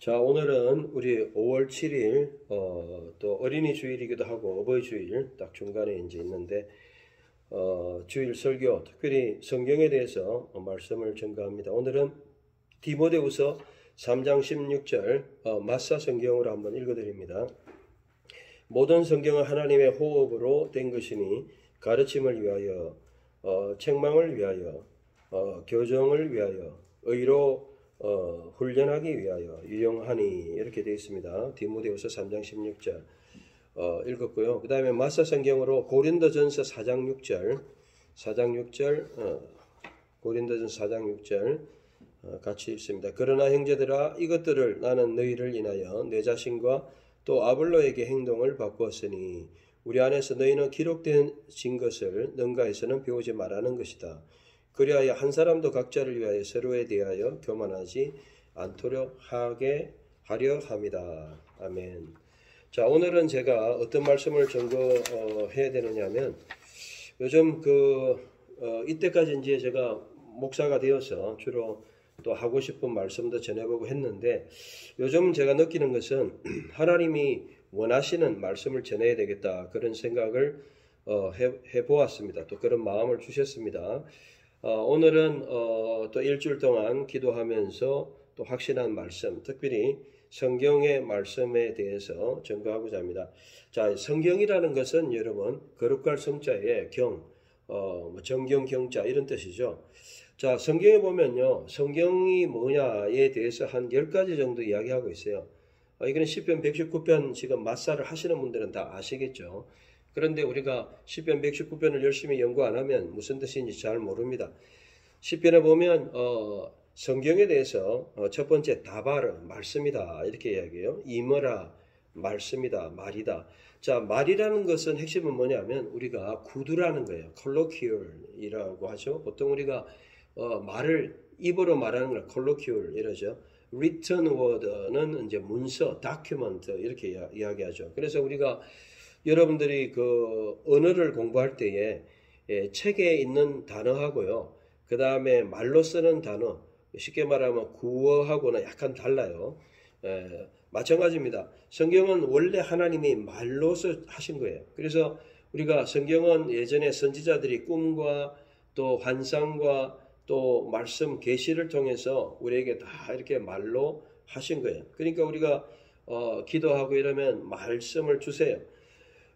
자, 오늘은 우리 5월 7일, 또 어린이 주일이기도 하고 어버이 주일 딱 중간에 이제 있는데, 주일 설교, 특별히 성경에 대해서 말씀을 전가합니다. 오늘은 디모데후서 3장 16절, 마사 성경으로 한번 읽어드립니다. 모든 성경은 하나님의 호흡으로 된 것이니 가르침을 위하여, 책망을 위하여, 교정을 위하여, 의로 훈련하기 위하여 유용하니, 이렇게 되어 있습니다. 디모데후서 3장 16절 읽었고요. 그 다음에 마사 성경으로 고린도전서 4장 6절, 고린도전서 4장 6절 같이 읽습니다. 그러나 형제들아, 이것들을 나는 너희를 인하여 내 자신과 또 아볼로에게 행동을 바꾸었으니 우리 안에서 너희는 기록된 것을 능가에서는 배우지 말라는 것이다. 그리하여 한 사람도 각자를 위하여 서로에 대하여 교만하지 않도록 하려 합니다. 아멘. 자, 오늘은 제가 어떤 말씀을 전거해야 되느냐면, 요즘 이때까지 이제 제가 목사가 되어서 주로 또 하고 싶은 말씀도 전해보고 했는데, 요즘 제가 느끼는 것은 하나님이 원하시는 말씀을 전해야 되겠다, 그런 생각을 해보았습니다. 또 그런 마음을 주셨습니다. 오늘은 또 일주일 동안 기도하면서 또 확신한 말씀, 특별히 성경의 말씀에 대해서 전가하고자 합니다. 자, 성경이라는 것은 여러분 거룩할 성자의 정경 경자 이런 뜻이죠. 자, 성경에 보면요, 성경이 뭐냐에 대해서 한 10가지 정도 이야기하고 있어요. 이거는 시편 119편 지금 마사를 하시는 분들은 다 아시겠죠. 그런데 우리가 시편 119편을 열심히 연구 안 하면 무슨 뜻인지 잘 모릅니다. 시편에 보면 성경에 대해서 첫 번째 다바르, 말씀이다, 이렇게 이야기해요. 이머라, 말씀이다, 말이다. 자, 말이라는 것은 핵심은 뭐냐면 우리가 구두라는 거예요. 콜로키얼이라고 하죠. 보통 우리가 말을 입으로 말하는 걸 콜로키얼 이러죠. written word는 이제 문서, document 이렇게 이야기하죠. 그래서 우리가 여러분들이 언어를 공부할 때에 책에 있는 단어하고요, 그 다음에 말로 쓰는 단어, 쉽게 말하면 구어하고는 약간 달라요. 마찬가지입니다. 성경은 원래 하나님이 말로서 하신 거예요. 그래서 우리가 성경은 예전에 선지자들이 꿈과 또 환상과 또 말씀 계시를 통해서 우리에게 다 이렇게 말로 하신 거예요. 그러니까 우리가 기도하고 이러면 말씀을 주세요.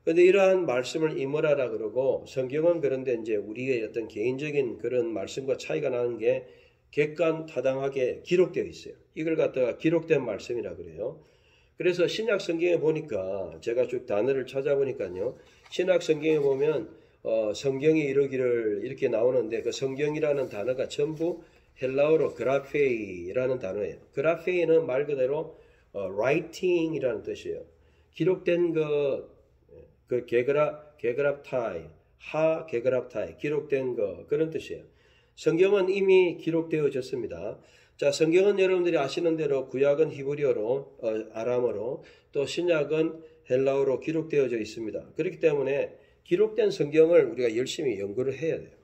그런데 이러한 말씀을 임으라라 그러고, 성경은 그런데 이제 우리의 어떤 개인적인 그런 말씀과 차이가 나는 게 객관타당하게 기록되어 있어요. 이걸 갖다가 기록된 말씀이라 그래요. 그래서 신약 성경에 보니까, 제가 쭉 단어를 찾아보니까요, 신약 성경에 보면 성경이 이르기를 이렇게 나오는데, 그 성경이라는 단어가 전부 헬라어로 그라페이라는 단어예요. 그라페이는 말 그대로 writing이라는 뜻이에요. 기록된 게그랍타이, 게그랍타이, 기록된 그런 뜻이에요. 성경은 이미 기록되어졌습니다. 자, 성경은 여러분들이 아시는 대로 구약은 히브리어로, 아람어로, 또 신약은 헬라어로 기록되어져 있습니다. 그렇기 때문에 기록된 성경을 우리가 열심히 연구를 해야 돼요.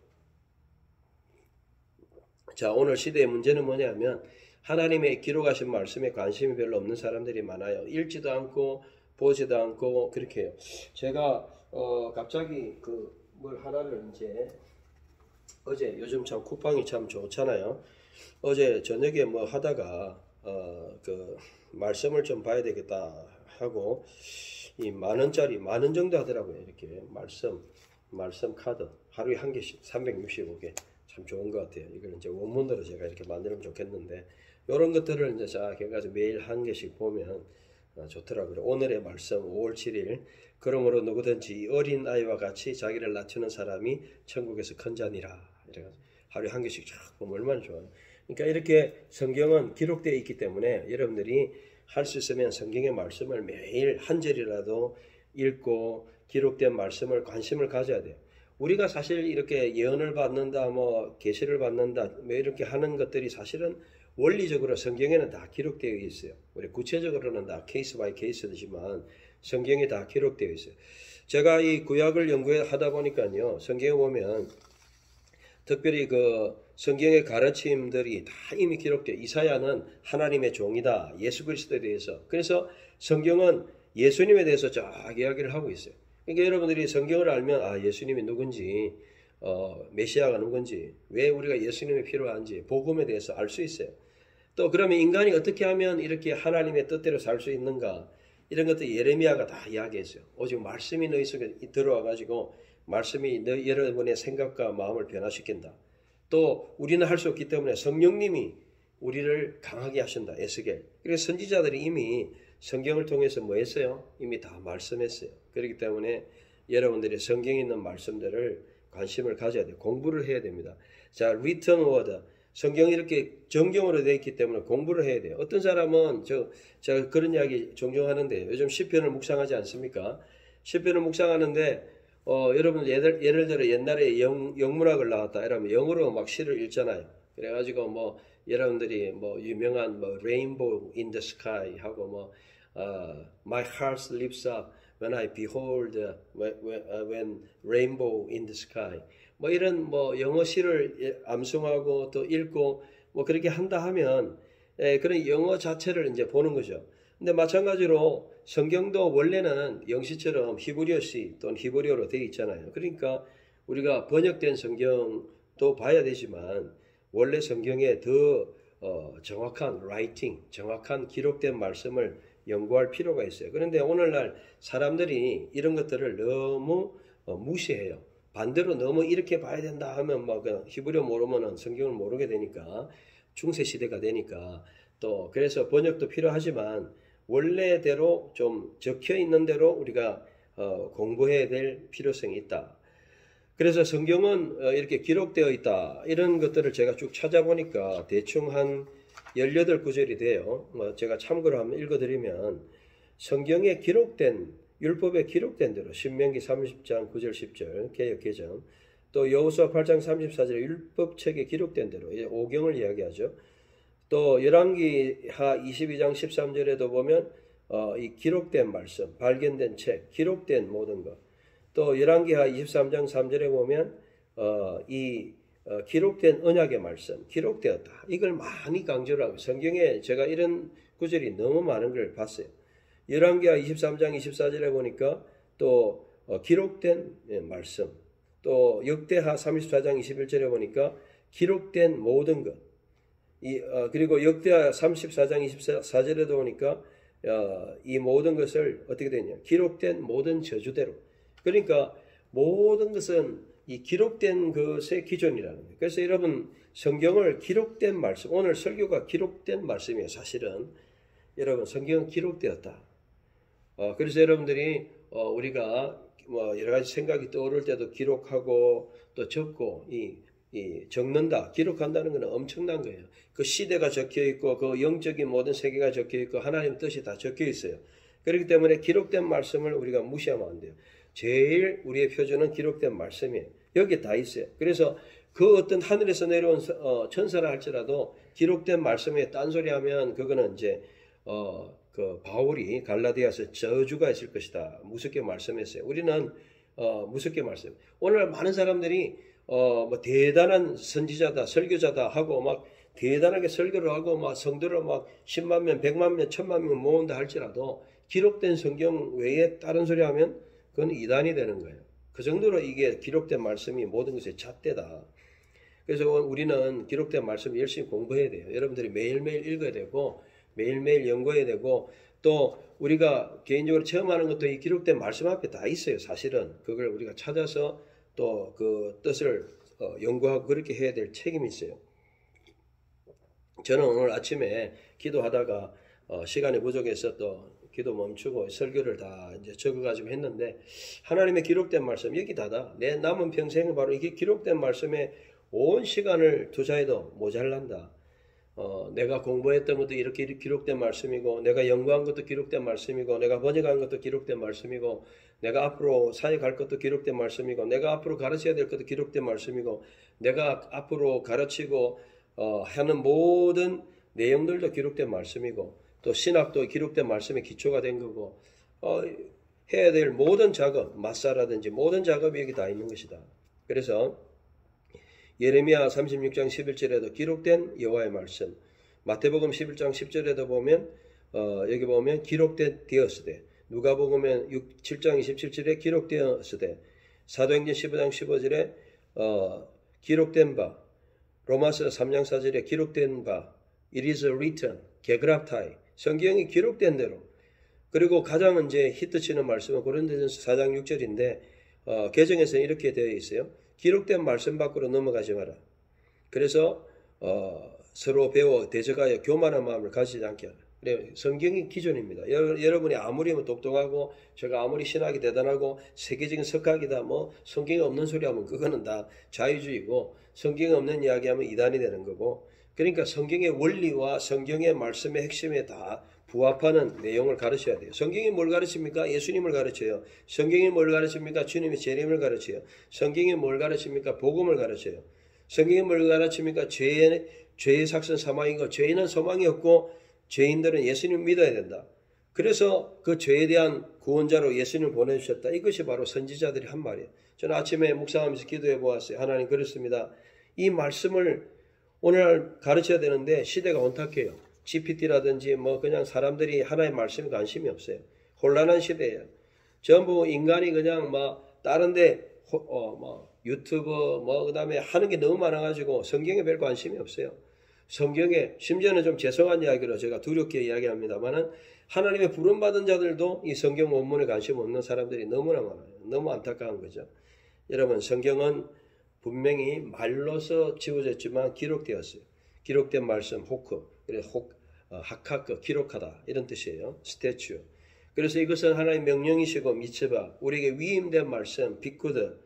자, 오늘 시대의 문제는 뭐냐면, 하나님의 기록하신 말씀에 관심이 별로 없는 사람들이 많아요. 읽지도 않고 보지도 않고 그렇게 해요. 제가 갑자기 뭘 하나를 이제 어제, 요즘 참 쿠팡이 참 좋잖아요. 어제 저녁에 뭐 하다가 말씀을 좀 봐야 되겠다 하고, 이 10,000원짜리, 10,000원 정도 하더라고요. 이렇게 말씀 카드 하루에 한 개씩 365개, 참 좋은 것 같아요. 이걸 이제 원문으로 제가 이렇게 만들면 좋겠는데, 이런 것들을 이제 쫙 해가지고 매일 한 개씩 보면 좋더라고요. 오늘의 말씀 5월 7일, 그러므로 누구든지 어린 아이와 같이 자기를 낮추는 사람이 천국에서 큰 자니라. 이래가지고 하루에 한 개씩 쫙 보면 얼마나 좋아요. 그러니까 이렇게 성경은 기록되어 있기 때문에 여러분들이 할 수 있으면 성경의 말씀을 매일 한 절이라도 읽고 기록된 말씀을 관심을 가져야 돼요. 우리가 사실 이렇게 예언을 받는다, 뭐 계시를 받는다, 뭐 이렇게 하는 것들이 사실은 원리적으로 성경에는 다 기록되어 있어요. 우리 구체적으로는 다 케이스 바이 케이스지만 성경에 다 기록되어 있어요. 제가 이 구약을 연구하다 보니까요, 성경에 보면 특별히 성경의 가르침들이 다 이미 기록되어 이사야는 하나님의 종이다. 예수 그리스도에 대해서. 그래서 성경은 예수님에 대해서 쫙 이야기를 하고 있어요. 그러니까 여러분들이 성경을 알면 예수님이 누군지 메시아가 누군지 왜 우리가 예수님이 필요한지 복음에 대해서 알 수 있어요. 또 그러면 인간이 어떻게 하면 이렇게 하나님의 뜻대로 살 수 있는가 이런 것도 예레미야가 다 이야기했어요. 오직 말씀이 너희 속에 들어와 가지고 말씀이 여러분의 생각과 마음을 변화시킨다. 또 우리는 할 수 없기 때문에 성령님이 우리를 강하게 하신다. 에스겔. 그래서 선지자들이 이미 성경을 통해서 뭐 했어요? 이미 다 말씀했어요. 그렇기 때문에 여러분들이 성경에 있는 말씀들을 관심을 가져야 돼요. 공부를 해야 됩니다. 자, written word. 성경이 이렇게 정경으로 되어 있기 때문에 공부를 해야 돼요. 어떤 사람은 제가 그런 이야기 종종 하는데 요즘 시편을 묵상하지 않습니까? 시편을 묵상하는데 여러분 예를 들어 옛날에 영문학을 나왔다 이러면 영어로 막 시를 읽잖아요. 그래가지고 뭐 여러분들이 뭐 유명한 뭐 Rainbow in the Sky 하고 뭐 My heart lifts up when I behold when rainbow in the sky 뭐 이런 뭐 영어 시를 암송하고 또 읽고 뭐 그렇게 한다 하면 그런 영어 자체를 이제 보는 거죠. 근데 마찬가지로 성경도 원래는 영시처럼 히브리어시 또는 히브리어로 되어 있잖아요. 그러니까 우리가 번역된 성경도 봐야 되지만 원래 성경에 더 정확한 라이팅, 정확한 기록된 말씀을 연구할 필요가 있어요. 그런데 오늘날 사람들이 이런 것들을 너무 무시해요. 반대로 너무 이렇게 봐야 된다 하면 막 히브리어 모르면은 성경을 모르게 되니까 중세 시대가 되니까 또 그래서 번역도 필요하지만 원래대로 좀 적혀 있는 대로 우리가 공부해야 될 필요성이 있다. 그래서 성경은 이렇게 기록되어 있다. 이런 것들을 제가 쭉 찾아보니까 대충 한 18구절이 돼요. 제가 참고로 한번 읽어드리면 성경에 기록된 율법에 기록된 대로 신명기 30장 9절 10절 개역 개정 또 여호수아 8장 34절에 율법책에 기록된 대로 오경을 이야기하죠. 또 열왕기하 22장 13절에도 보면 이 기록된 말씀, 발견된 책, 기록된 모든 것. 또 열왕기하 23장 3절에 보면 기록된 언약의 말씀, 기록되었다. 이걸 많이 강조를 하고 성경에 제가 이런 구절이 너무 많은 걸 봤어요. 열왕기하 23장 24절에 보니까 또 기록된 말씀, 또 역대하 34장 21절에 보니까 기록된 모든 것. 그리고 역대하 34장 24절에도 보니까 이 모든 것을 어떻게 되냐 기록된 모든 저주대로. 그러니까 모든 것은 이 기록된 것의 기준이라는 거예요. 그래서 여러분 성경을 기록된 말씀, 오늘 설교가 기록된 말씀이에요. 사실은 여러분 성경은 기록되었다. 그래서 여러분들이 우리가 뭐 여러 가지 생각이 떠오를 때도 기록하고 또 적고 적는다, 기록한다는 것은 엄청난 거예요. 그 시대가 적혀 있고 그 영적인 모든 세계가 적혀 있고 하나님 뜻이 다 적혀 있어요. 그렇기 때문에 기록된 말씀을 우리가 무시하면 안 돼요. 제일 우리의 표준은 기록된 말씀이에요. 여기 다 있어요. 그래서 그 어떤 하늘에서 내려온 천사라 할지라도 기록된 말씀에 딴소리하면 그거는 이제 그 바울이 갈라디아서 저주가 있을 것이다. 무섭게 말씀했어요. 우리는 무섭게 말씀. 오늘 많은 사람들이 뭐 대단한 선지자다, 설교자다 하고 막 대단하게 설교를 하고 막 성도를 막 10만 명, 100만 명, 1000만 명 모은다 할지라도 기록된 성경 외에 다른 소리 하면 그건 이단이 되는 거예요. 그 정도로 이게 기록된 말씀이 모든 것의 잣대다. 그래서 우리는 기록된 말씀 열심히 공부해야 돼요. 여러분들이 매일매일 읽어야 되고 매일매일 연구해야 되고 또 우리가 개인적으로 체험하는 것도 이 기록된 말씀 앞에 다 있어요. 사실은 그걸 우리가 찾아서 또 그 뜻을 연구하고 그렇게 해야 될 책임이 있어요. 저는 오늘 아침에 기도하다가 시간이 부족해서 또 기도 멈추고 설교를 다 이제 적어가지고 했는데 하나님의 기록된 말씀 여기 다다. 내 남은 평생은 바로 이게 기록된 말씀에 온 시간을 투자해도 모자란다. 내가 공부했던 것도 이렇게 기록된 말씀이고 내가 연구한 것도 기록된 말씀이고 내가 번역한 것도 기록된 말씀이고 내가 앞으로 사역할 것도 기록된 말씀이고 내가 앞으로 가르쳐야 될 것도 기록된 말씀이고 내가 앞으로 가르치고 하는 모든 내용들도 기록된 말씀이고 또 신학도 기록된 말씀의 기초가 된 거고 해야 될 모든 작업, 마사라든지 모든 작업이 여기 다 있는 것이다. 그래서 예레미야 36장 11절에도 기록된 여호와의 말씀, 마태복음 11장 10절에도 보면 여기 보면 기록된 되었으되, 누가복음 7장 27절에 기록되었으되, 사도행전 15장 15절에 기록된 바, 로마서 3장 4절에 기록된 바, it is written, 게그랍타이, 성경이 기록된 대로. 그리고 가장 이제 히트치는 말씀은 고린도전서 4장 6절인데 개정에서는 이렇게 되어 있어요. 기록된 말씀 밖으로 넘어가지 마라. 그래서 서로 배워 대적하여 교만한 마음을 가지지 않게 하라. 성경이 기준입니다. 여러분이 아무리 똑똑하고 제가 아무리 신학이 대단하고 세계적인 석학이다 뭐 성경이 없는 소리 하면 그거는 다 자유주의고, 성경이 없는 이야기하면 이단이 되는 거고, 그러니까 성경의 원리와 성경의 말씀의 핵심에 다 부합하는 내용을 가르쳐야 돼요. 성경이 뭘 가르칩니까? 예수님을 가르쳐요. 성경이 뭘 가르칩니까? 주님의 재림을 가르쳐요. 성경이 뭘 가르칩니까? 복음을 가르쳐요. 성경이 뭘 가르칩니까? 죄의 삭선 사망이고, 죄인은 소망이 없고 죄인들은 예수님을 믿어야 된다. 그래서 그 죄에 대한 구원자로 예수님을 보내주셨다. 이것이 바로 선지자들이 한 말이에요. 저는 아침에 묵상하면서 기도해 보았어요. 하나님, 그렇습니다. 이 말씀을 오늘날 가르쳐야 되는데 시대가 온탁해요. GPT라든지 뭐 그냥 사람들이 하나의 말씀에 관심이 없어요. 혼란한 시대예요. 전부 인간이 그냥 막 다른데 유튜브 그다음에 하는 게 너무 많아가지고 성경에 별 관심이 없어요. 성경에, 심지어는 좀 죄송한 이야기로 제가 두렵게 이야기합니다만은 하나님의 부름받은 자들도 이 성경 원문에 관심 없는 사람들이 너무나 많아요. 너무 안타까운 거죠. 여러분, 성경은 분명히 말로서 지워졌지만 기록되었어요. 기록된 말씀, 호크, 하카크, 기록하다 이런 뜻이에요. 스태츄. 그래서 이것은 하나님의 명령이시고 미츠바, 우리에게 위임된 말씀, 비쿠드,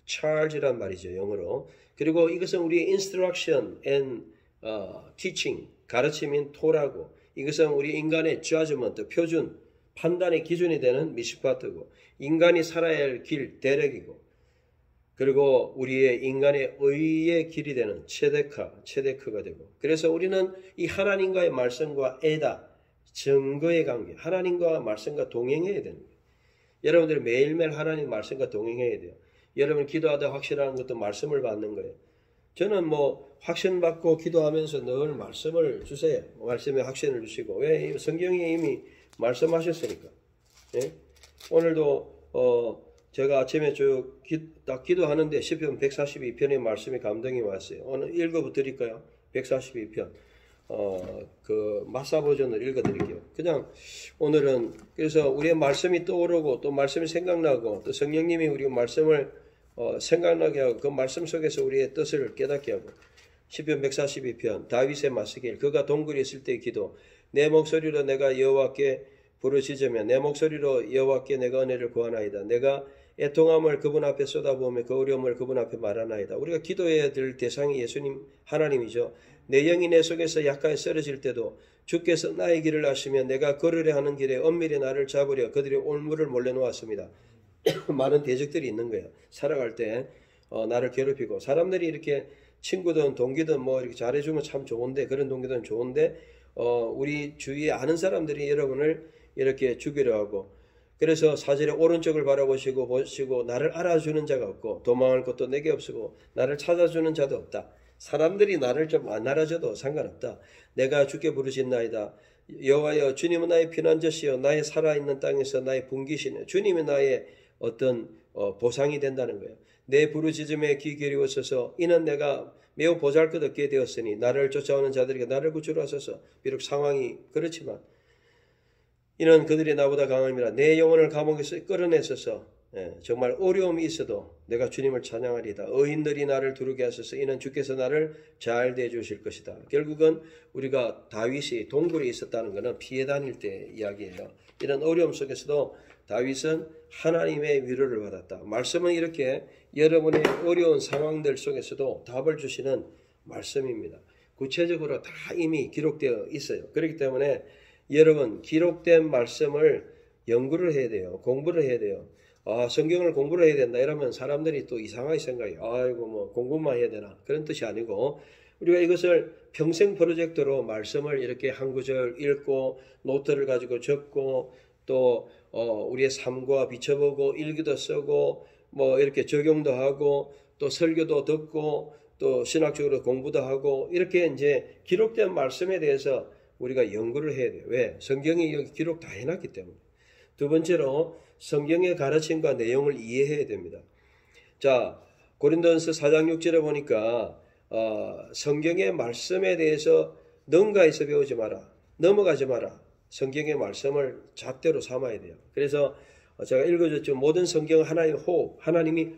charge란 말이죠, 영어로. 그리고 이것은 우리의 instruction and teaching, 가르침인 토라고, 이것은 우리 인간의 judgment, 표준, 판단의 기준이 되는 미시파트고, 인간이 살아야 할 길, 대력이고, 그리고 우리의 인간의 의의 길이 되는 체데크가 되고, 그래서 우리는 이 하나님과의 말씀과 에다, 증거의 관계, 하나님과 말씀과 동행해야 되는 거예요. 여러분들이 매일매일 하나님 말씀과 동행해야 돼요. 여러분 기도하다 확신하는 것도 말씀을 받는 거예요. 저는 확신 받고 기도하면서 늘 말씀을 주세요. 말씀에 확신을 주시고. 왜? 성경이 이미 말씀하셨으니까. 예? 오늘도 제가 아침에 딱 기도하는데 시편 142편의 말씀에 감동이 왔어요. 오늘 읽어드릴까요? 142편. 그 마사 버전을 읽어드릴게요. 그냥 오늘은 그래서 우리의 말씀이 떠오르고 또 말씀이 생각나고 또 성령님이 우리 말씀을 생각나게 하고 그 말씀 속에서 우리의 뜻을 깨닫게 하고. 시편 142편 다윗의 마스길, 그가 동굴에 있을 때의 기도. 내 목소리로 내가 여호와께 부르짖으며 내 목소리로 여호와께 내가 은혜를 구하나이다. 내가 애통함을 그분 앞에 쏟아부으며 그 어려움을 그분 앞에 말하나이다. 우리가 기도해야 될 대상이 예수님 하나님이죠. 내 영이 내 속에서 약간에 쓰러질 때도 주께서 나의 길을 아시며 내가 걸으려 하는 길에 엄밀히 나를 잡으려 그들이 올무를 몰래 놓았습니다. 많은 대적들이 있는 거예요. 살아갈 때 나를 괴롭히고, 사람들이 이렇게 친구든 동기든 이렇게 잘해주면 참 좋은데, 그런 동기들은 좋은데 우리 주위에 아는 사람들이 여러분을 이렇게 죽이려 하고, 그래서 4절에 오른쪽을 바라보시고 나를 알아주는 자가 없고 도망할 것도 내게 없고 나를 찾아주는 자도 없다. 사람들이 나를 좀 안 알아줘도 상관없다. 내가 주께 부르짖나이다. 여호와여, 주님은 나의 피난처시여 나의 살아있는 땅에서 나의 분기시네. 주님이 나의 어떤 보상이 된다는 거예요. 내 부르짖음에 귀 기울이옵소서. 이는 내가 매우 보잘것없게 되었으니 나를 쫓아오는 자들에게 나를 구주로 하소서. 비록 상황이 그렇지만 이는 그들이 나보다 강함이라. 내 영혼을 감옥에서 끌어내소서. 정말 어려움이 있어도 내가 주님을 찬양하리이다. 의인들이 나를 두르게 하소서. 이는 주께서 나를 잘 대해주실 것이다. 결국은 우리가 다윗이 동굴에 있었다는 것은 피해 다닐 때 이야기예요. 이런 어려움 속에서도 다윗은 하나님의 위로를 받았다. 말씀은 이렇게 여러분의 어려운 상황들 속에서도 답을 주시는 말씀입니다. 구체적으로 다 이미 기록되어 있어요. 그렇기 때문에 여러분 기록된 말씀을 연구를 해야 돼요. 공부를 해야 돼요. 성경을 공부를 해야 된다 이러면 사람들이 또 이상하게 생각해요. 아이고 공부만 해야 되나, 그런 뜻이 아니고 우리가 이것을 평생 프로젝트로 말씀을 이렇게 한 구절 읽고 노트를 가지고 적고 또 우리의 삶과 비춰보고 일기도 쓰고 이렇게 적용도 하고 또 설교도 듣고 또 신학적으로 공부도 하고 이렇게 이제 기록된 말씀에 대해서 우리가 연구를 해야 돼요. 왜? 성경이 여기 기록 다 해놨기 때문에. 두 번째로 성경의 가르침과 내용을 이해해야 됩니다. 자, 고린도전서 4장 6절에 보니까 성경의 말씀에 대해서 능가해서 배우지 마라. 넘어가지 마라. 성경의 말씀을 잣대로 삼아야 돼요. 그래서 제가 읽어줬죠. 모든 성경은 하나의 호흡, 하나님이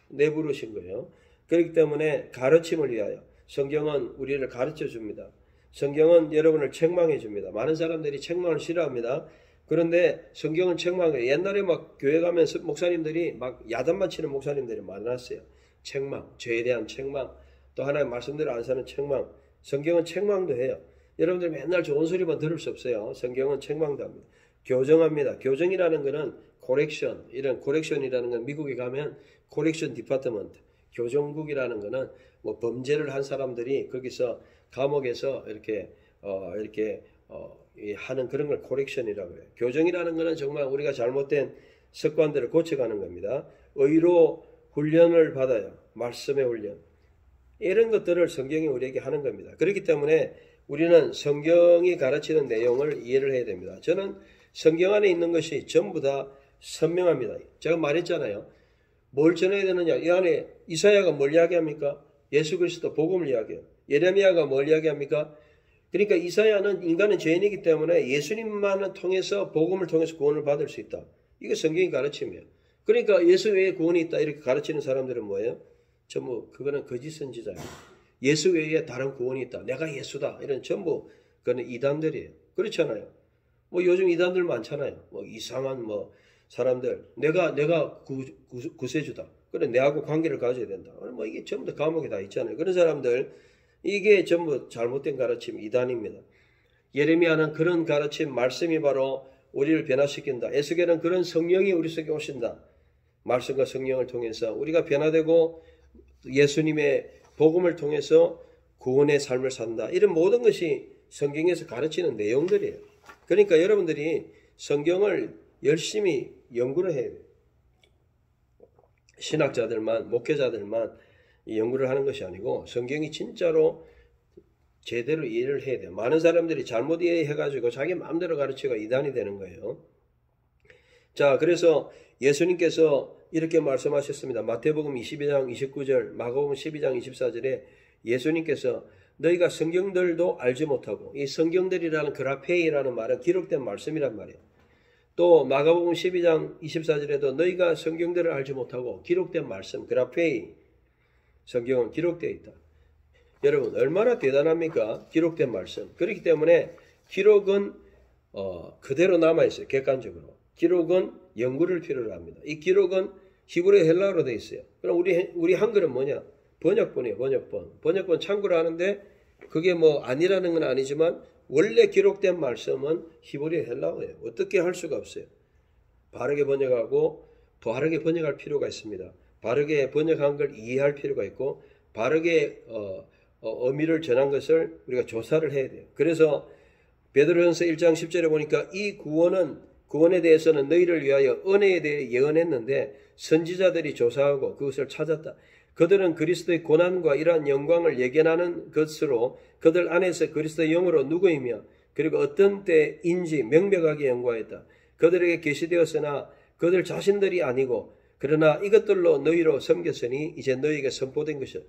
내부르신 거예요. 그렇기 때문에 가르침을 위하여 성경은 우리를 가르쳐 줍니다. 성경은 여러분을 책망해 줍니다. 많은 사람들이 책망을 싫어합니다. 그런데 성경은 책망해요. 옛날에 막 교회 가면 목사님들이 막 야단만 치는 목사님들이 많았어요. 책망, 죄에 대한 책망, 또 하나의 말씀대로 안 사는 책망. 성경은 책망도 해요. 여러분들 맨날 좋은 소리만 들을 수 없어요. 성경은 책망도 합니다. 교정합니다. 교정이라는 것은 코렉션, 이런 코렉션이라는 건 미국에 가면 코렉션 디파트먼트, 교정국이라는 것은 뭐 범죄를 한 사람들이 거기서 감옥에서 이렇게 하는 그런 걸 코렉션이라고 해요. 교정이라는 것은 정말 우리가 잘못된 습관들을 고쳐가는 겁니다. 의로 훈련을 받아요. 말씀의 훈련. 이런 것들을 성경이 우리에게 하는 겁니다. 그렇기 때문에 우리는 성경이 가르치는 내용을 이해를 해야 됩니다. 저는 성경 안에 있는 것이 전부 다 선명합니다. 제가 말했잖아요. 뭘 전해야 되느냐. 이 안에 이사야가 뭘 이야기합니까? 예수 그리스도 복음을 이야기해요. 예레미야가 뭘 이야기합니까? 그러니까 이사야는 인간은 죄인이기 때문에 예수님만을 통해서 복음을 통해서 구원을 받을 수 있다. 이게 성경이 가르침이에요. 그러니까 예수 외에 구원이 있다 이렇게 가르치는 사람들은 뭐예요? 전부 그거는 거짓 선지자예요. 예수 외에 다른 구원이 있다. 내가 예수다. 이런 전부 그거는 이단들이에요. 그렇잖아요. 뭐 요즘 이단들 많잖아요. 뭐 이상한 뭐 사람들 내가 구세주다. 그래 내하고 관계를 가져야 된다. 뭐 이게 전부 다 감옥에 다 있잖아요. 그런 사람들 이게 전부 잘못된 가르침 이단입니다. 예레미야는 그런 가르침 말씀이 바로 우리를 변화시킨다. 에스겔은 그런 성령이 우리 속에 오신다. 말씀과 성령을 통해서 우리가 변화되고 예수님의 복음을 통해서 구원의 삶을 산다. 이런 모든 것이 성경에서 가르치는 내용들이에요. 그러니까 여러분들이 성경을 열심히 연구를 해야 돼요. 신학자들만, 목회자들만 연구를 하는 것이 아니고 성경이 진짜로 제대로 이해를 해야 돼요. 많은 사람들이 잘못 이해해가지고 자기 마음대로 가르치고 이단이 되는 거예요. 자, 그래서 예수님께서 이렇게 말씀하셨습니다. 마태복음 22장 29절, 마가복음 12장 24절에 예수님께서 너희가 성경들도 알지 못하고, 이 성경들이라는 그라페이라는 말은 기록된 말씀이란 말이에요. 또 마가복음 12장 24절에도 너희가 성경들을 알지 못하고 기록된 말씀, 그라페이, 성경은 기록되어 있다. 여러분 얼마나 대단합니까? 기록된 말씀. 그렇기 때문에 기록은 그대로 남아있어요. 객관적으로. 기록은 연구를 필요로 합니다. 이 기록은 히브리 헬라어로 되어 있어요. 그럼 우리 한글은 뭐냐? 번역본이에요. 번역본 참고를 하는데 그게 뭐 아니라는 건 아니지만 원래 기록된 말씀은 히브리 헬라어예요. 어떻게 할 수가 없어요. 바르게 번역하고 바르게 번역할 필요가 있습니다. 바르게 번역한 걸 이해할 필요가 있고 바르게 의미를 전한 것을 우리가 조사를 해야 돼요. 그래서 베드로전서 1장 10절에 보니까 이 구원에 대해서는 너희를 위하여 은혜에 대해 예언했는데 선지자들이 조사하고 그것을 찾았다. 그들은 그리스도의 고난과 이러한 영광을 예견하는 것으로 그들 안에서 그리스도의 영으로 누구이며 그리고 어떤 때인지 명백하게 연구하였다. 그들에게 계시되었으나 그들 자신들이 아니고 그러나 이것들로 너희로 섬겼으니 이제 너희에게 선포된 것이다.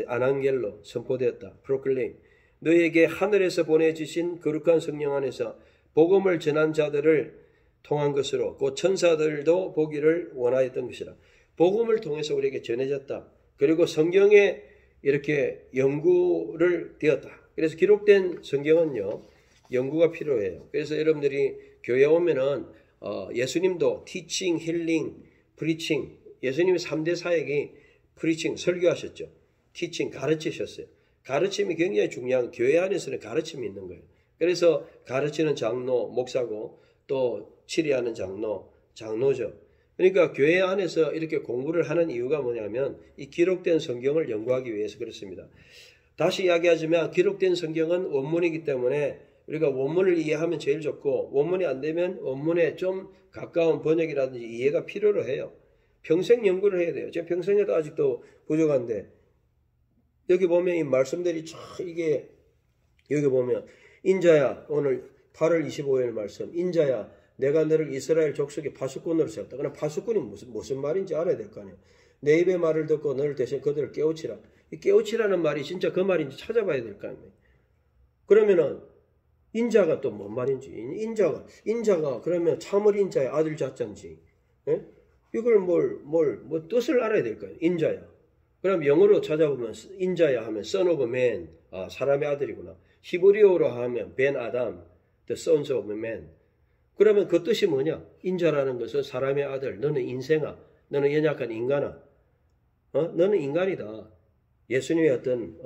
아난겔로 선포되었다. 프로클레임. 너희에게 하늘에서 보내주신 거룩한 성령 안에서 복음을 전한 자들을 통한 것으로 그 천사들도 보기를 원하였던 것이라. 복음을 통해서 우리에게 전해졌다. 그리고 성경에 이렇게 연구를 되었다. 그래서 기록된 성경은요, 연구가 필요해요. 그래서 여러분들이 교회 오면은 예수님도 티칭, 힐링, 프리칭, 예수님의 3대 사역이 프리칭, 설교하셨죠. 티칭, 가르치셨어요. 가르침이 굉장히 중요한, 교회 안에서는 가르침이 있는 거예요. 그래서 가르치는 장로, 목사고 또 치리하는 장로죠. 그러니까 교회 안에서 이렇게 공부를 하는 이유가 뭐냐면 이 기록된 성경을 연구하기 위해서 그렇습니다. 다시 이야기하자면 기록된 성경은 원문이기 때문에 우리가 원문을 이해하면 제일 좋고 원문이 안 되면 원문에 좀 가까운 번역이라든지 이해가 필요로 해요. 평생 연구를 해야 돼요. 지금 평생에도 아직도 부족한데 여기 보면 이 말씀들이 참 이게 여기 보면 인자야 오늘 8월 25일 말씀 인자야 내가 너를 이스라엘 족속의 파수꾼으로 세웠다. 그럼 파수꾼이 무슨 말인지 알아야 될 거 아니에요. 내 입의 말을 듣고 너를 대신 그들을 깨우치라. 이 깨우치라는 말이 진짜 그 말인지 찾아봐야 될 거 아니에요. 그러면은 인자가 또 뭔 말인지 인자가 그러면 참을 인자의 아들 자자인지 예? 이걸 뭐 뜻을 알아야 될 거예요. 인자야. 그럼 영어로 찾아보면 인자야 하면 son of man, 사람의 아들이구나. 히브리어로 하면 ben 아담, the sons of man. 그러면 그 뜻이 뭐냐? 인자라는 것은 사람의 아들. 너는 인생아, 너는 연약한 인간아, 너는 인간이다. 예수님의 어떤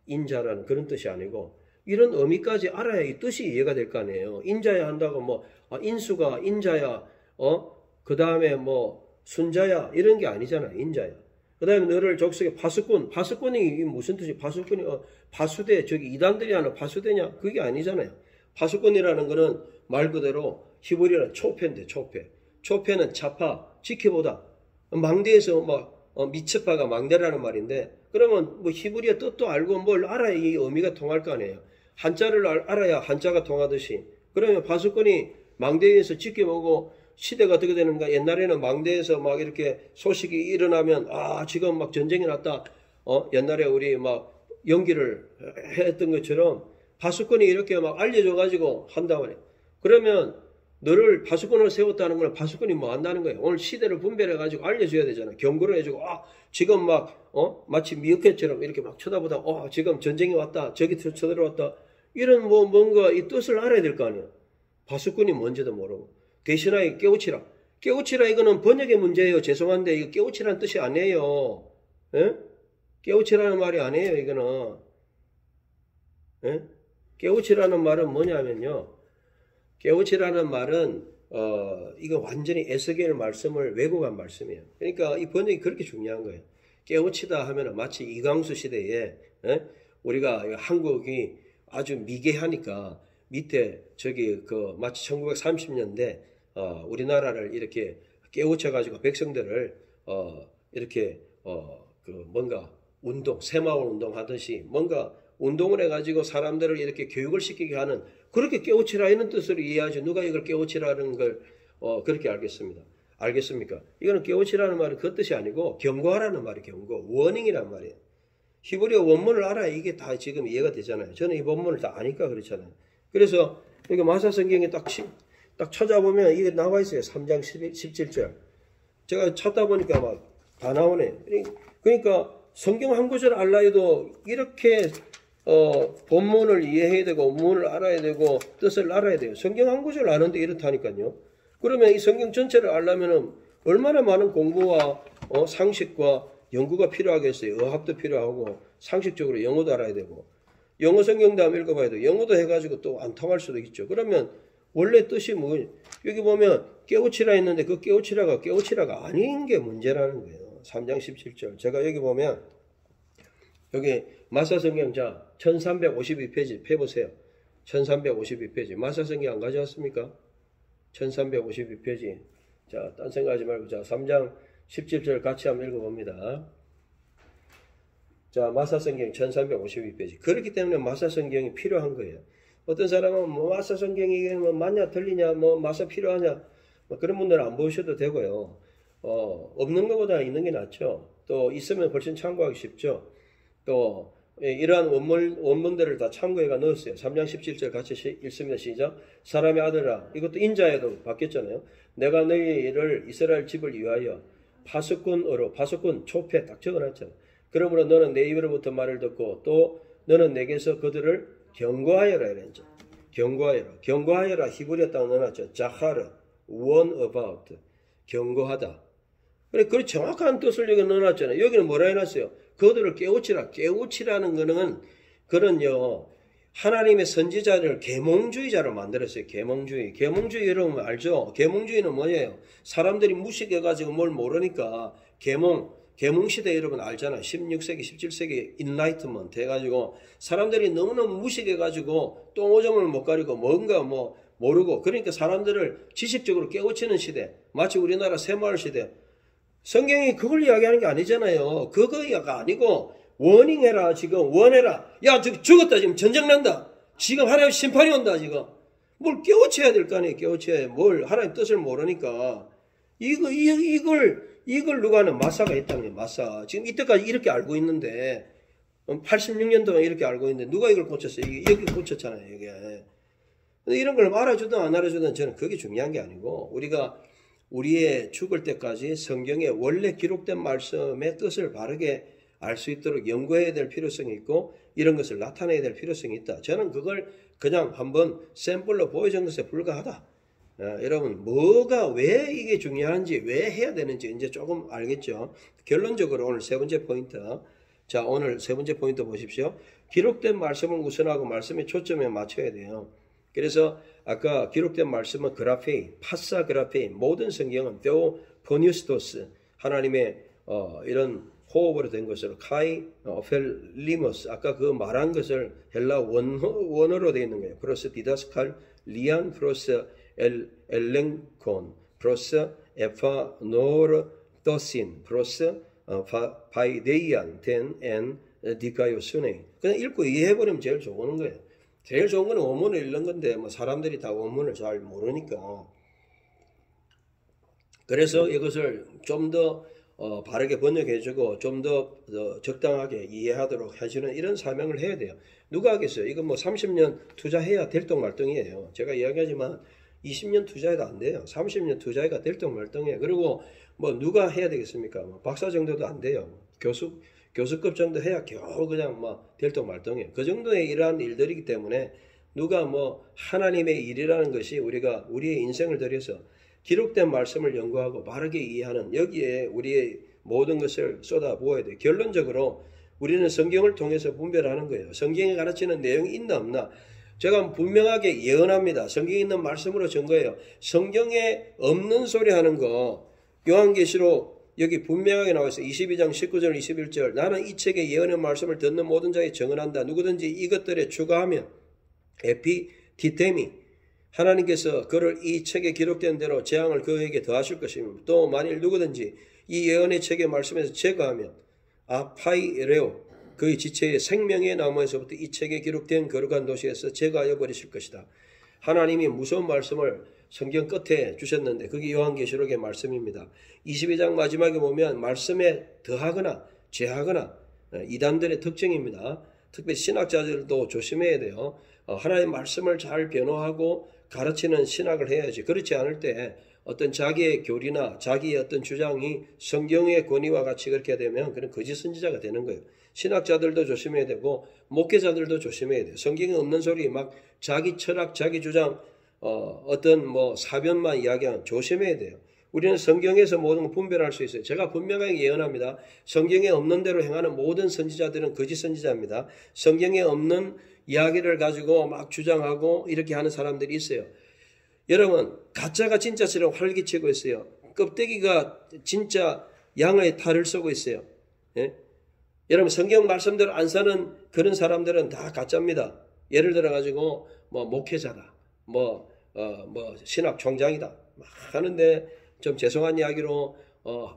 인자라는 그런 뜻이 아니고 이런 의미까지 알아야 이 뜻이 이해가 될 거 아니에요. 인자야 한다고 뭐 인수가 인자야, 그 다음에 뭐 순자야 이런 게 아니잖아요. 인자야. 그 다음에 너를 족속의 파수꾼이 무슨 뜻이 파수꾼이 파수대 저기 이단들이 하는 파수대냐 그게 아니잖아요. 파수꾼이라는 거는 말 그대로 히브리어는 초패인데 초패는 차파 지켜보다 망대에서 막 미츠파가 망대라는 말인데 그러면 뭐 히브리어 뜻도 알고 뭘 알아야 이 의미가 통할 거 아니에요. 한자를 알아야 한자가 통하듯이 그러면 파수꾼이 망대에서 지켜보고 시대가 어떻게 되는가? 옛날에는 망대에서 막 이렇게 소식이 일어나면 지금 막 전쟁이 났다. 옛날에 우리 막 연기를 했던 것처럼 파수꾼이 이렇게 막 알려줘 가지고 한단 말이에요. 그러면 너를 파수꾼으로 세웠다는 건 파수꾼이 뭐 한다는 거예요. 오늘 시대를 분별해 가지고 알려줘야 되잖아요. 경고를 해주고 지금 막 마치 미역캣처럼 이렇게 막 쳐다보다 지금 전쟁이 왔다. 저기 쳐들어왔다. 이런 뭐 뭔가 이 뜻을 알아야 될 거 아니에요. 파수꾼이 뭔지도 모르고. 대신하여 깨우치라. 깨우치라 이거는 번역의 문제예요. 죄송한데 이거 깨우치라는 뜻이 아니에요. 예? 깨우치라는 말이 아니에요. 이거는. 예? 깨우치라는 말은 뭐냐면요. 깨우치라는 말은 이거 완전히 에스겔 말씀을 왜곡한 말씀이에요. 그러니까 이 번역이 그렇게 중요한 거예요. 깨우치다 하면은 마치 이광수 시대에 우리가 한국이 아주 미개하니까 밑에 저기 마치 1930년대 우리나라를 이렇게 깨우쳐 가지고 백성들을 이렇게 뭔가 운동 새마을 운동 하듯이 뭔가 운동을 해 가지고 사람들을 이렇게 교육을 시키게 하는 그렇게 깨우치라 이런 뜻으로 이해하죠. 누가 이걸 깨우치라는 걸 그렇게 알겠습니까? 이거는 깨우치라는 말은 그 뜻이 아니고 경고하라는 말이 경고, 워닝이란 말이에요. 히브리어 원문을 알아야 이게 다 지금 이해가 되잖아요. 저는 이 원문을 다 아니까 그렇잖아요. 그래서 여기 마사성경에 딱 찾아보면 이게 나와 있어요. 3장 17절. 제가 찾다 보니까 막 다 나오네. 그러니까 성경 한 구절 알라 해도 이렇게 본문을 이해해야 되고 문을 알아야 되고 뜻을 알아야 돼요. 성경 한 구절 아는데 이렇다니까요. 그러면 이 성경 전체를 알려면은 얼마나 많은 공부와 상식과 연구가 필요하겠어요. 어학도 필요하고 상식적으로 영어도 알아야 되고 영어 성경도 한번 읽어봐야 돼요. 영어도 해가지고 또 안 통할 수도 있죠. 그러면 원래 뜻이 뭐 여기 보면 깨우치라 했는데 그 깨우치라가 아닌 게 문제라는 거예요. 3장 17절. 제가 여기 보면 여기 마사성경 1352페이지 펴보세요. 1352페이지. 마사성경 안 가져왔습니까? 1352페이지. 자, 딴 생각하지 말고 3장 17절 같이 한번 읽어봅니다. 자, 마사성경 1352페이지. 그렇기 때문에 마사성경이 필요한 거예요. 어떤 사람은 마사성경이 이게 맞냐 틀리냐 마사 필요하냐 그런 분들은 안 보셔도 되고요. 없는 것보다 있는 게 낫죠. 또 있으면 훨씬 참고하기 쉽죠. 또 이러한 원문들을 다 참고해가 넣었어요. 3장 17절 같이 읽습니다. 시작. 사람의 아들아. 이것도 인자에도 바뀌었잖아요. 내가 너희를 이스라엘 집을 위하여 파수꾼 초패 딱 적어놨잖아요. 그러므로 너는 내 입으로부터 말을 듣고 또 너는 내게서 그들을 경고하여라 이랬죠. 경고하여라 히브리어 딱 넣어놨죠. 자하르 warn about 경고하다. 그래 그 정확한 뜻을 여기 넣어놨잖아요. 여기는 뭐라 해놨어요? 그들을 깨우치라. 깨우치라는 거는 그런요 하나님의 선지자를 계몽주의자로 만들었어요. 계몽주의 여러분 알죠? 계몽주의는 뭐예요? 사람들이 무식해가지고 뭘 모르니까 계몽시대 여러분 알잖아요. 16세기 17세기 인라이트먼트 해가지고 사람들이 너무너무 무식해가지고 똥오줌을 못 가리고 뭔가 모르고 그러니까 사람들을 지식적으로 깨우치는 시대 마치 우리나라 새마을 시대 성경이 그걸 이야기하는 게 아니잖아요. 그거가 아니고 워닝해라. 지금 원해라. 야 죽었다. 지금 전쟁 난다. 지금 하나님 심판이 온다. 지금 뭘 깨우쳐야 될 거 아니에요. 깨우쳐야 뭘 하나님 뜻을 모르니까 이걸 누가 하는 마사가 있다는 거예요. 마사. 지금 이때까지 이렇게 알고 있는데 86년 동안 이렇게 알고 있는데 누가 이걸 고쳤어요? 여기 고쳤잖아요. 이게. 근데 이런 걸 알아주든 안 알아주든 저는 그게 중요한 게 아니고 우리가 우리의 죽을 때까지 성경의 원래 기록된 말씀의 뜻을 바르게 알 수 있도록 연구해야 될 필요성이 있고 이런 것을 나타내야 될 필요성이 있다. 저는 그걸 그냥 한번 샘플로 보여준 것에 불과하다. 여러분 뭐가 왜 이게 중요한지 왜 해야 되는지 이제 조금 알겠죠. 결론적으로 오늘 세 번째 포인트. 자 오늘 세 번째 포인트 보십시오. 기록된 말씀을 우선하고 말씀의 초점에 맞춰야 돼요. 그래서 아까 기록된 말씀은 그라페인, 파사 그라페인, 모든 성경은 theopneustos 하나님의 이런 호흡으로 된 것으로 카이 펠리머스 아까 그 말한 것을 헬라 원어로 되어 있는 거예요. 프로스 디다스칼 리안 프로스 엘랭콘 프로스 에파노르토신 프로스 바이데이안 텐 디카요스네 그냥 읽고 이해해버리면 제일 좋은 거예요. 제일 좋은 건 원문을 읽는 건데 뭐 사람들이 다 원문을 잘 모르니까 그래서 이것을 좀 더 바르게 번역해주고 좀 더 적당하게 이해하도록 해주는 이런 사명을 해야 돼요. 누가 하겠어요? 이거 뭐 30년 투자해야 될동말동이에요. 제가 이야기하지만 20년 투자해도 안 돼요. 30년 투자해가 될동말동이에요. 그리고 뭐 누가 해야 되겠습니까? 뭐 박사 정도도 안 돼요. 교수급 정도 해야 겨우 그냥 뭐 될동말동이에요. 그 정도의 이러한 일들이기 때문에 누가 뭐 하나님의 일이라는 것이 우리가 우리의 인생을 들여서 기록된 말씀을 연구하고 바르게 이해하는 여기에 우리의 모든 것을 쏟아부어야 돼요. 결론적으로 우리는 성경을 통해서 분별하는 거예요. 성경에 가르치는 내용이 있나 없나. 제가 분명하게 예언합니다. 성경에 있는 말씀으로 증거해요. 성경에 없는 소리 하는 거 요한계시록 여기 분명하게 나와 있어요. 22장 19절 21절 나는 이 책의 예언의 말씀을 듣는 모든 자에 증언한다. 누구든지 이것들에 추가하면 에피디테미 하나님께서 그를 이 책에 기록된 대로 재앙을 그에게 더하실 것입니다. 또 만일 누구든지 이 예언의 책의 말씀에서 제거하면 아파이레오 그의 지체의 생명의 나무에서부터 이 책에 기록된 거룩한 도시에서 제거하여 버리실 것이다. 하나님이 무서운 말씀을 성경 끝에 주셨는데 그게 요한계시록의 말씀입니다. 22장 마지막에 보면 말씀에 더하거나 제하거나 이단들의 특징입니다. 특히 신학자들도 조심해야 돼요. 하나님의 말씀을 잘 변호하고 가르치는 신학을 해야지. 그렇지 않을 때 어떤 자기의 교리나 자기의 어떤 주장이 성경의 권위와 같이 그렇게 되면 그런 거짓 선지자가 되는 거예요. 신학자들도 조심해야 되고 목회자들도 조심해야 돼요. 성경에 없는 소리 막 자기 철학, 자기 주장 어떤 뭐 사변만 이야기하면 조심해야 돼요. 우리는 성경에서 모든 걸 분별할 수 있어요. 제가 분명하게 예언합니다. 성경에 없는 대로 행하는 모든 선지자들은 거짓 선지자입니다. 성경에 없는 이야기를 가지고 막 주장하고 이렇게 하는 사람들이 있어요. 여러분 가짜가 진짜처럼 활기치고 있어요. 껍데기가 진짜 양의 탈을 쏘고 있어요. 예? 여러분 성경 말씀대로 안 사는 그런 사람들은 다 가짜입니다. 예를 들어 가지고 뭐 목회자다, 뭐 신학 총장이다 막 하는데 좀 죄송한 이야기로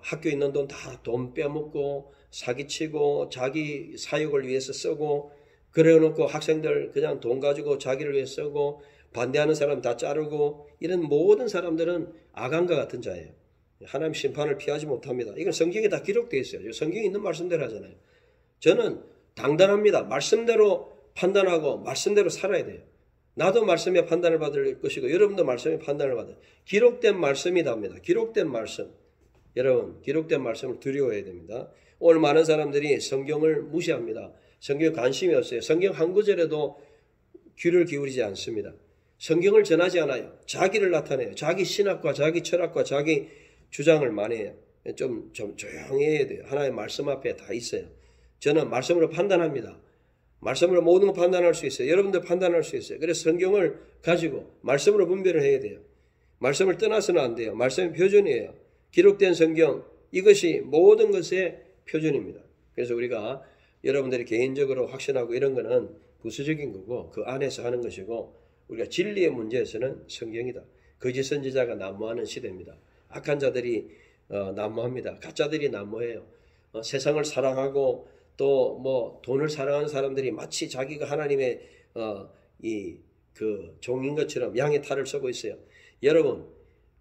학교 있는 돈 다 돈 빼먹고 사기치고 자기 사육을 위해서 쓰고 그래놓고 학생들 그냥 돈 가지고 자기를 위해 쓰고 반대하는 사람 다 자르고 이런 모든 사람들은 악한과 같은 자예요. 하나님 심판을 피하지 못합니다. 이건 성경에 다 기록되어 있어요. 성경에 있는 말씀대로 하잖아요. 저는 당당합니다. 말씀대로 판단하고 말씀대로 살아야 돼요. 나도 말씀의 판단을 받을 것이고 여러분도 말씀의 판단을 받아요. 기록된 말씀이답니다. 기록된 말씀. 여러분 기록된 말씀을 두려워해야 됩니다. 오늘 많은 사람들이 성경을 무시합니다. 성경에 관심이 없어요. 성경 한 구절에도 귀를 기울이지 않습니다. 성경을 전하지 않아요. 자기를 나타내요. 자기 신학과 자기 철학과 자기 주장을 많이 해요. 좀 조용히 해야 돼요. 하나님의 말씀 앞에 다 있어요. 저는 말씀으로 판단합니다. 말씀으로 모든 걸 판단할 수 있어요. 여러분들 판단할 수 있어요. 그래서 성경을 가지고 말씀으로 분별을 해야 돼요. 말씀을 떠나서는 안 돼요. 말씀의 표준이에요. 기록된 성경 이것이 모든 것의 표준입니다. 그래서 우리가 여러분들이 개인적으로 확신하고 이런 거는 부수적인 거고 그 안에서 하는 것이고 우리가 진리의 문제에서는 성경이다. 거짓 선지자가 난무하는 시대입니다. 악한 자들이 난무합니다. 가짜들이 난무해요. 세상을 사랑하고 또 뭐 돈을 사랑하는 사람들이 마치 자기가 하나님의 그 종인 것처럼 양의 탈을 쓰고 있어요. 여러분,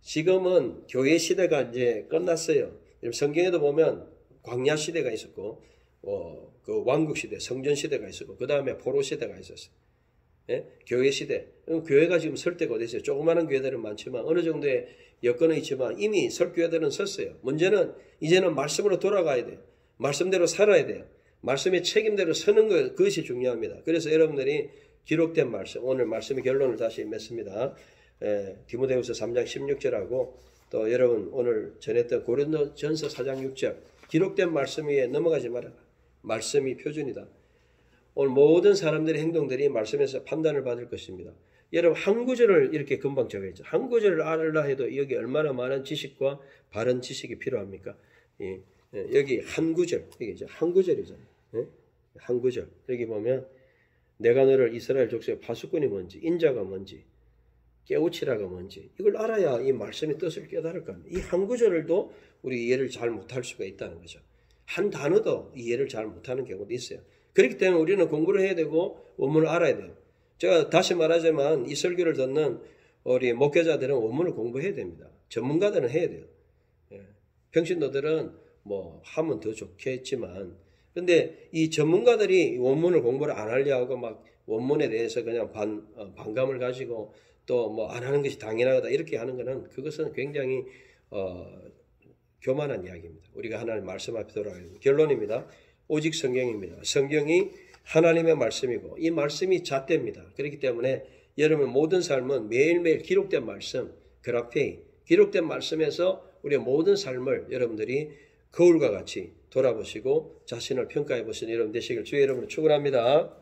지금은 교회 시대가 이제 끝났어요. 성경에도 보면 광야 시대가 있었고, 그 왕국 시대, 성전 시대가 있었고, 그 다음에 포로 시대가 있었어요. 예? 교회 시대. 교회가 지금 설 때가 어디 있어요? 조그마한 교회들은 많지만 어느 정도의 여건은 있지만 이미 설 교회들은 섰어요. 문제는 이제는 말씀으로 돌아가야 돼요. 말씀대로 살아야 돼요. 말씀의 책임대로 서는 것, 그것이 중요합니다. 그래서 여러분들이 기록된 말씀, 오늘 말씀의 결론을 다시 맺습니다. 디모데후서 3장 16절하고 또 여러분 오늘 전했던 고린도전서 4장 6절 기록된 말씀 위에 넘어가지 말아라. 말씀이 표준이다. 오늘 모든 사람들의 행동들이 말씀에서 판단을 받을 것입니다. 여러분 한 구절을 이렇게 금방 적어야죠. 한 구절을 알으려 해도 여기 얼마나 많은 지식과 바른 지식이 필요합니까? 여기 한 구절, 이게 이제 한 구절이잖아요. 한 구절. 여기 보면 내가 너를 이스라엘 족속의 파수꾼이 뭔지, 인자가 뭔지, 깨우치라가 뭔지 이걸 알아야 이 말씀의 뜻을 깨달을 겁니다. 이 한 구절도 우리 이해를 잘 못할 수가 있다는 거죠. 한 단어도 이해를 잘 못하는 경우도 있어요. 그렇기 때문에 우리는 공부를 해야 되고 원문을 알아야 돼요. 제가 다시 말하자면 이 설교를 듣는 우리 목회자들은 원문을 공부해야 됩니다. 전문가들은 해야 돼요. 평신도들은 뭐 하면 더 좋겠지만 근데 이 전문가들이 원문을 공부를 안 하려 하고 막 원문에 대해서 그냥 반감을 가지고 또 뭐 안 하는 것이 당연하다 이렇게 하는 것은 그것은 굉장히 교만한 이야기입니다. 우리가 하나님 말씀 앞에 돌아가야 됩니다. 결론입니다. 오직 성경입니다. 성경이 하나님의 말씀이고 이 말씀이 잣대입니다. 그렇기 때문에 여러분 모든 삶은 매일매일 기록된 말씀, 그라페이, 기록된 말씀에서 우리의 모든 삶을 여러분들이 거울과 같이 돌아보시고 자신을 평가해 보시는 여러분 되시길 주의 이름으로 축원합니다.